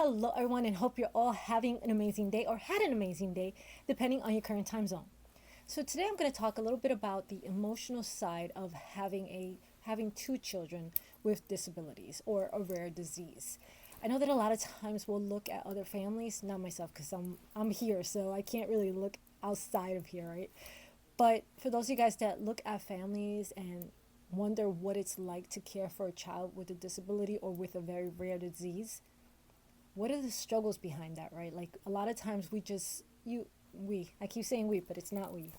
Hello, everyone, and hope you're all having an amazing day or had an amazing day, depending on your current time zone. So today I'm going to talk a little bit about the emotional side of having two children with disabilities or a rare disease. I know that a lot of times we'll look at other families, not myself because I'm here, so I can't really look outside of here, right? But for those of you guys that look at families and wonder what it's like to care for a child with a disability or with a very rare disease, what are the struggles behind that, right? Like a lot of times I keep saying we, but it's not we.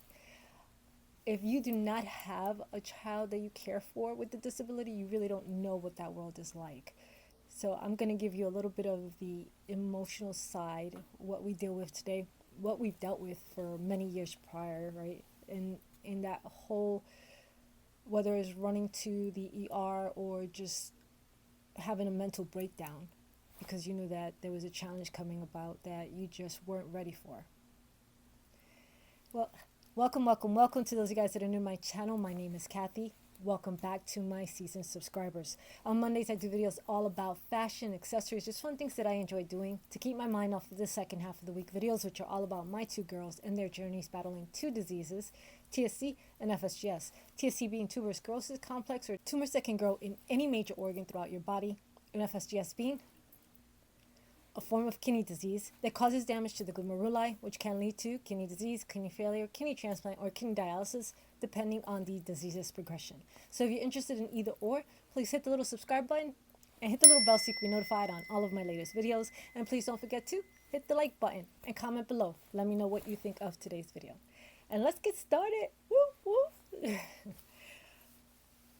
If you do not have a child that you care for with the disability, you really don't know what that world is like. So I'm going to give you a little bit of the emotional side, what we deal with today, what we've dealt with for many years prior, right? And in that whole, whether it's running to the ER or just having a mental breakdown because you knew that there was a challenge coming about that you just weren't ready for. Well, welcome to those of you guys that are new to my channel. My name is Kathy. Welcome back to my seasoned subscribers. On Mondays, I do videos all about fashion, accessories, just fun things that I enjoy doing to keep my mind off of the second half of the week videos, which are all about my two girls and their journeys battling two diseases, TSC and FSGS. TSC being tuberous sclerosis complex, or tumors that can grow in any major organ throughout your body, and FSGS being a form of kidney disease that causes damage to the glomeruli, which can lead to kidney disease, kidney failure, kidney transplant, or kidney dialysis, depending on the disease's progression. So if you're interested in either or, please hit the little subscribe button and hit the little bell so you can be notified on all of my latest videos. And please don't forget to hit the like button and comment below. Let me know what you think of today's video. And let's get started. Woo, woo.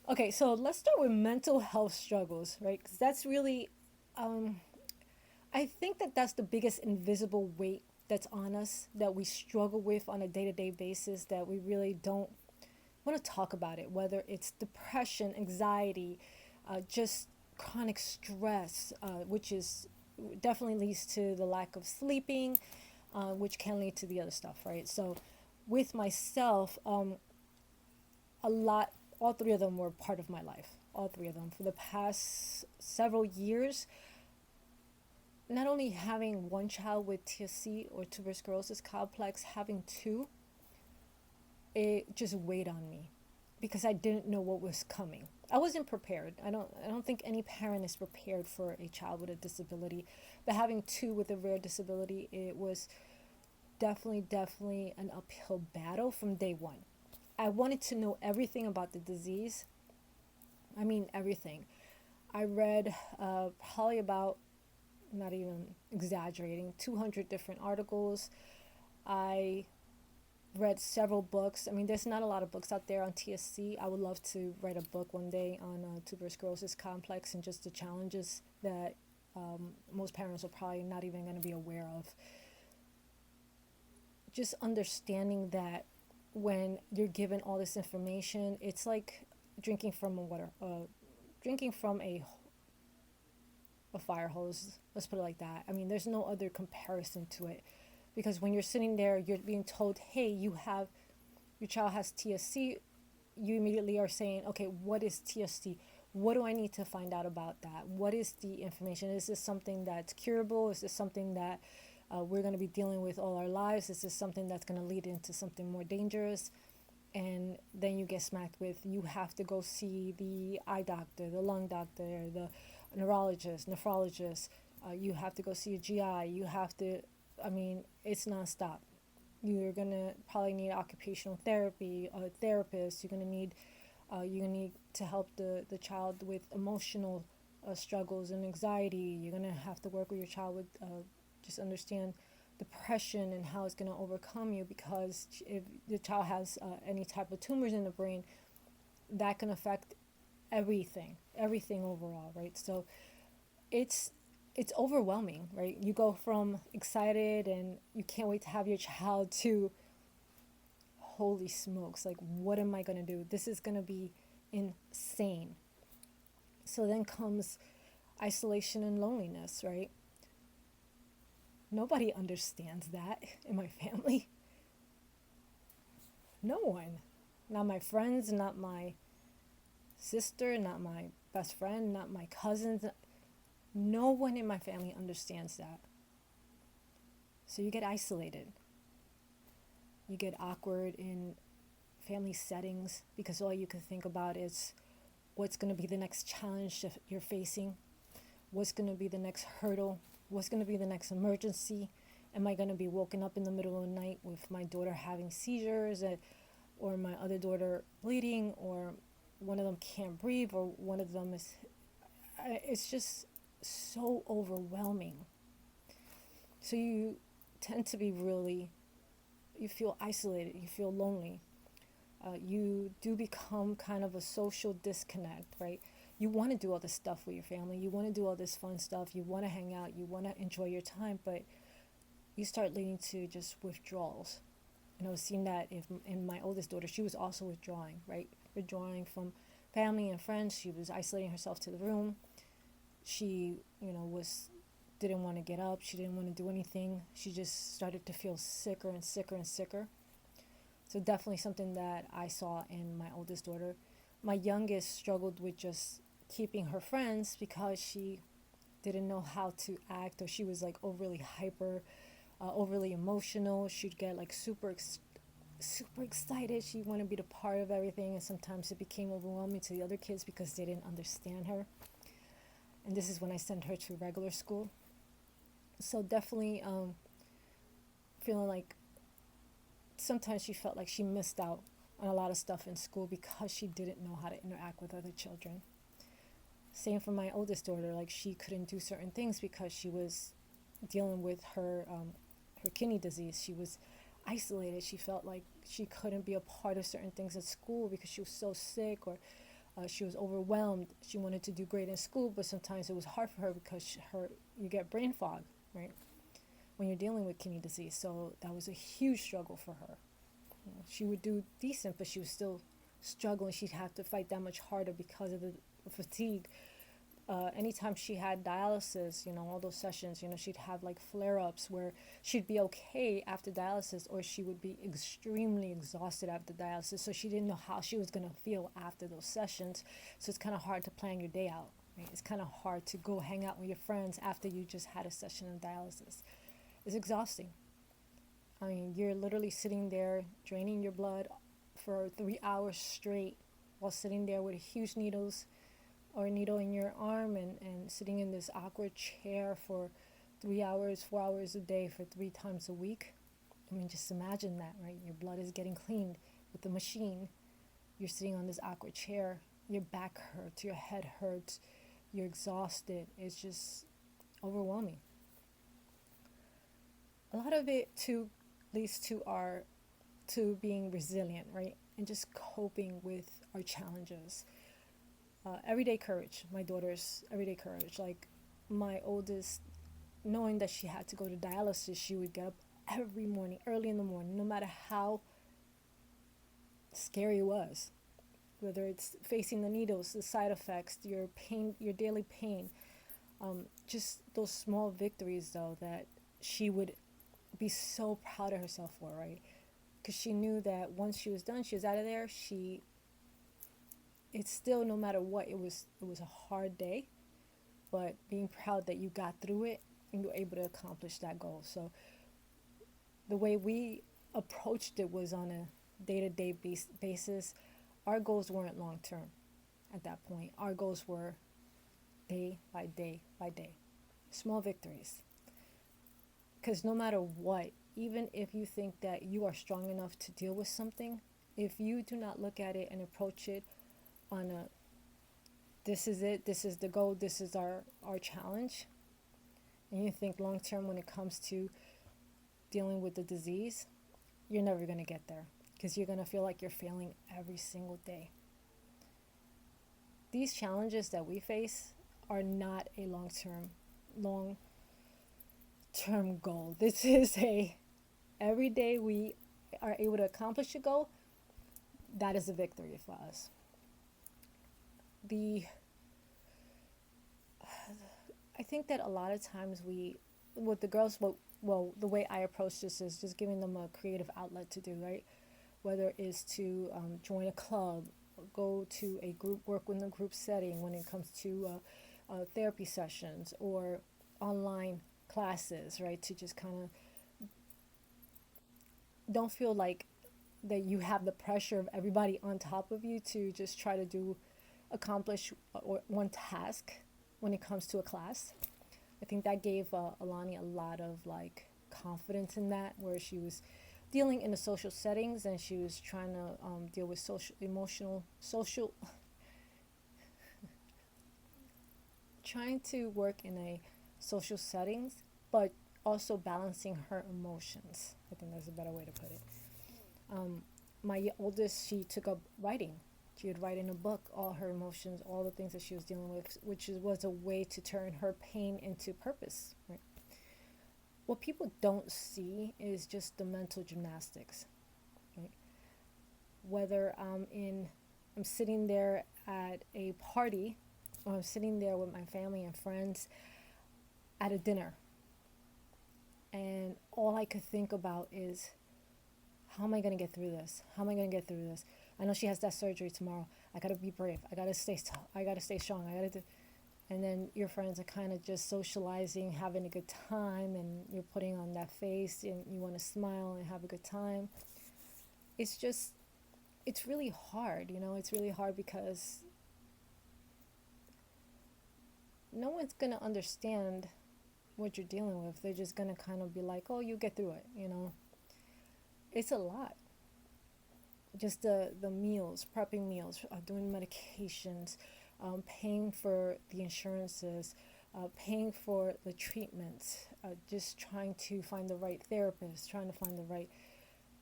Okay, so let's start with mental health struggles, right? Because that's really I think that that's the biggest invisible weight that's on us that we struggle with on a day-to-day basis that we really don't want to talk about it, whether it's depression, anxiety, just chronic stress, which is definitely leads to the lack of sleeping, which can lead to the other stuff, right? So with myself, all three of them were part of my life, all three of them. For the past several years, not only having one child with TSC or tuberous sclerosis complex, having two, it just weighed on me because I didn't know what was coming. I wasn't prepared. I don't think any parent is prepared for a child with a disability, but having two with a rare disability, it was definitely an uphill battle from day one. I wanted to know everything about the disease. I mean, everything. I read probably about, not even exaggerating, 200 different articles. I read several books. I mean, there's not a lot of books out there on TSC. I would love to write a book one day on tuberous sclerosis complex and just the challenges that most parents are probably not even going to be aware of. Just understanding that when you're given all this information, it's like drinking from a fire hose, let's put it like that. I mean, there's no other comparison to it, because when you're sitting there, you're being told, hey, your child has TSC. You immediately are saying, okay, what is TSC? What do I need to find out about that? What is the information? Is this something that's curable? Is this something that we're going to be dealing with all our lives? Is this something that's going to lead into something more dangerous? And then you get smacked with, you have to go see the eye doctor, the lung doctor, the neurologist, nephrologist, you have to go see a GI, it's nonstop. You're gonna probably need occupational therapy, a therapist. You're gonna need to help the child with emotional struggles and anxiety. You're gonna have to work with your child with just understand depression and how it's gonna overcome you, because if the child has any type of tumors in the brain, that can affect everything overall, right? So it's overwhelming, right? You go from excited and you can't wait to have your child to, holy smokes, like, what am I going to do? This is going to be insane. So then comes isolation and loneliness, right? Nobody understands that in my family. No one. Not my friends, not my sister, not my best friend, not my cousins. No one in my family understands that. So you get isolated. You get awkward in family settings because all you can think about is what's going to be the next challenge that you're facing, what's going to be the next hurdle, what's going to be the next emergency. Am I going to be woken up in the middle of the night with my daughter having seizures, or my other daughter bleeding, or one of them can't breathe, or one of them is... It's just so overwhelming. So you tend to be really... You feel isolated, you feel lonely. You do become kind of a social disconnect, right? You want to do all this stuff with your family. You want to do all this fun stuff. You want to hang out. You want to enjoy your time, but you start leading to just withdrawals. And I was seeing that in my oldest daughter. She was also withdrawing, right? Withdrawing from family and friends. She was isolating herself to the room. She, didn't want to get up. She didn't want to do anything. She just started to feel sicker and sicker and sicker. So definitely something that I saw in my oldest daughter. My youngest struggled with just keeping her friends because she didn't know how to act, or she was like overly hyper, overly emotional. She'd get like super excited. She wanted to be the part of everything, and sometimes it became overwhelming to the other kids because they didn't understand her. And this is when I sent her to regular school. So definitely feeling like sometimes she felt like she missed out on a lot of stuff in school because she didn't know how to interact with other children. Same for my oldest daughter. Like, she couldn't do certain things because she was dealing with her kidney disease. She was isolated. She felt like she couldn't be a part of certain things at school because she was so sick, or she was overwhelmed. She wanted to do great in school, but sometimes it was hard for her because you get brain fog, right, when you're dealing with kidney disease. So that was a huge struggle for her. She would do decent, but she was still struggling. She'd have to fight that much harder because of the fatigue. Anytime she had dialysis, all those sessions, she'd have like flare-ups where she'd be okay after dialysis, or she would be extremely exhausted after dialysis. So she didn't know how she was going to feel after those sessions. So it's kind of hard to plan your day out, right? It's kind of hard to go hang out with your friends after you just had a session of dialysis. It's exhausting. I mean, you're literally sitting there draining your blood for 3 hours straight while sitting there with huge needles, or a needle in your arm, and sitting in this awkward chair for 3 hours, 4 hours a day for 3 times a week. I mean, just imagine that, right? Your blood is getting cleaned with the machine. You're sitting on this awkward chair. Your back hurts, your head hurts, you're exhausted. It's just overwhelming. A lot of it too leads to being resilient, right? And just coping with our challenges. Everyday courage, my daughter's everyday courage. Like, my oldest, knowing that she had to go to dialysis, she would get up every morning, early in the morning, no matter how scary it was. Whether it's facing the needles, the side effects, your pain, your daily pain. Just those small victories, though, that she would be so proud of herself for, right? Because she knew that once she was done, she was out of there, it's still, no matter what, it was a hard day, but being proud that you got through it and you were able to accomplish that goal. So the way we approached it was on a day-to-day basis. Our goals weren't long-term at that point. Our goals were day by day by day, small victories. Because no matter what, even if you think that you are strong enough to deal with something, if you do not look at it and approach it on a, this is it, this is the goal, this is our challenge, and you think long term when it comes to dealing with the disease, you're never going to get there, because you're going to feel like you're failing every single day. These challenges that we face are not a long-term goal. This is every day we are able to accomplish a goal, that is a victory for us. I think that a lot of times with the girls, the way I approach this is just giving them a creative outlet to do, right? Whether it's to join a club, go to a group, work in a group setting when it comes to therapy sessions or online classes, right? To just kind of don't feel like that you have the pressure of everybody on top of you to just try to accomplish one task when it comes to a class. I think that gave Alani a lot of like confidence in that, where she was dealing in the social settings and she was trying to deal with social trying to work in a social settings, but also balancing her emotions. I think that's a better way to put it. My oldest, she took up writing. She would write in a book all her emotions, all the things that she was dealing with, which was a way to turn her pain into purpose. Right? What people don't see is just the mental gymnastics. Right? Whether I'm sitting there at a party, or I'm sitting there with my family and friends at a dinner, and all I could think about is, how am I going to get through this? How am I going to get through this? I know she has that surgery tomorrow. I got to be brave. I got to stay tough. I got to stay strong. And then your friends are kind of just socializing, having a good time, and you're putting on that face and you want to smile and have a good time. It's really hard, it's really hard because no one's going to understand what you're dealing with. They're just going to kind of be like, oh, you get through it, It's a lot. Just the meals, prepping meals, doing medications, paying for the insurances, paying for the treatments, just trying to find the right therapist, trying to find the right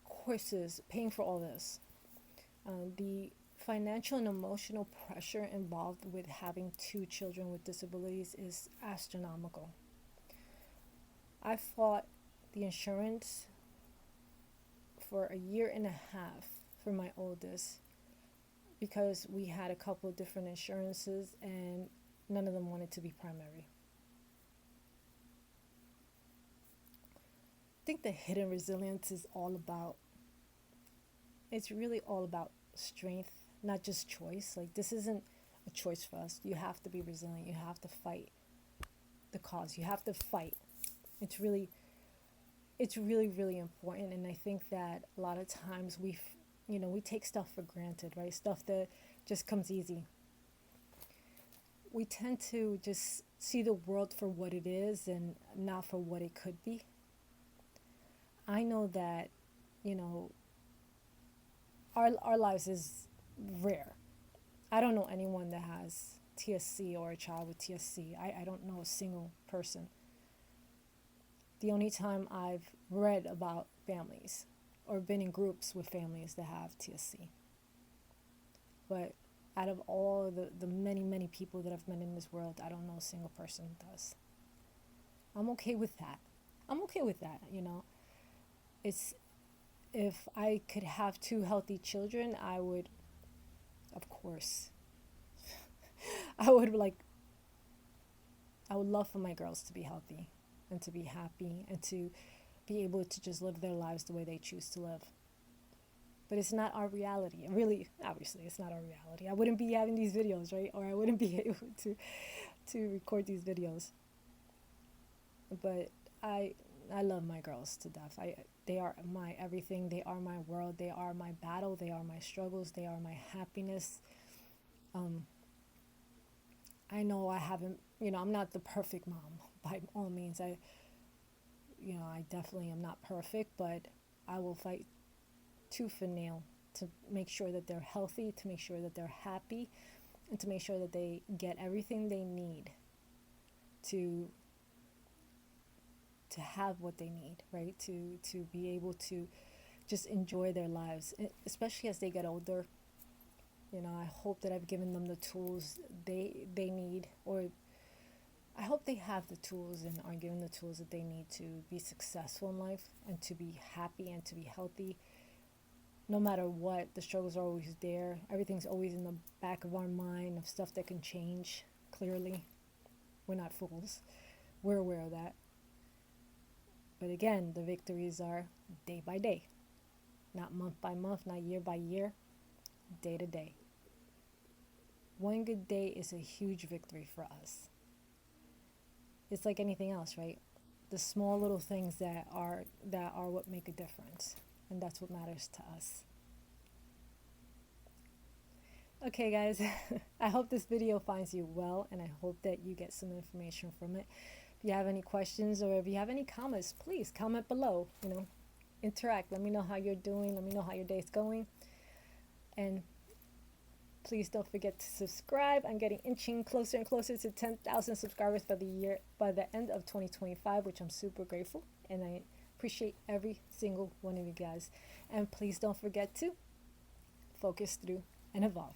courses, paying for all this. The financial and emotional pressure involved with having 2 children with disabilities is astronomical. I fought the insurance for a year and a half for my oldest because we had a couple of different insurances and none of them wanted to be primary. I think the hidden resilience is it's really all about strength, not just choice. Like, this isn't a choice for us. You have to be resilient. You have to fight the cause. You have to fight. It's really, really important. And I think that a lot of times we take stuff for granted, right? Stuff that just comes easy. We tend to just see the world for what it is and not for what it could be. I know that, our lives is rare. I don't know anyone that has TSC or a child with TSC. I don't know a single person. The only time I've read about families or been in groups with families that have TSC. But out of all the many, many people that I've met in this world, I don't know a single person who does. I'm okay with that. It's, if I could have 2 healthy children, I would, of course, I would love for my girls to be healthy and to be happy and to be able to just live their lives the way they choose to live. But it's not our reality. Really, obviously, it's not our reality. I wouldn't be having these videos, right? Or I wouldn't be able to record these videos. But I love my girls to death. They are my everything. They are my world. They are my battle. They are my struggles. They are my happiness. I know I haven't, I'm not the perfect mom by all means. I definitely am not perfect, but I will fight tooth and nail to make sure that they're healthy, to make sure that they're happy, and to make sure that they get everything they need to have what they need, right? To be able to just enjoy their lives, especially as they get older. I hope that I've given them the tools they need, or I hope they have the tools and are given the tools that they need to be successful in life and to be happy and to be healthy. No matter what, the struggles are always there. Everything's always in the back of our mind of stuff that can change, clearly. We're not fools. We're aware of that. But again, the victories are day by day. Not month by month, not year by year, day to day. One good day is a huge victory for us. it's like anything else, right? The small little things that are what make a difference, and that's what matters to us. Okay, guys, I hope this video finds you well, and I hope that you get some information from it. If you have any questions or if you have any comments, please comment below. Interact. Let me know how you're doing. Let me know how your day's going. And please don't forget to subscribe. I'm getting inching closer and closer to 10,000 subscribers by the end of 2025, which I'm super grateful, and I appreciate every single one of you guys. And please don't forget to focus through and evolve.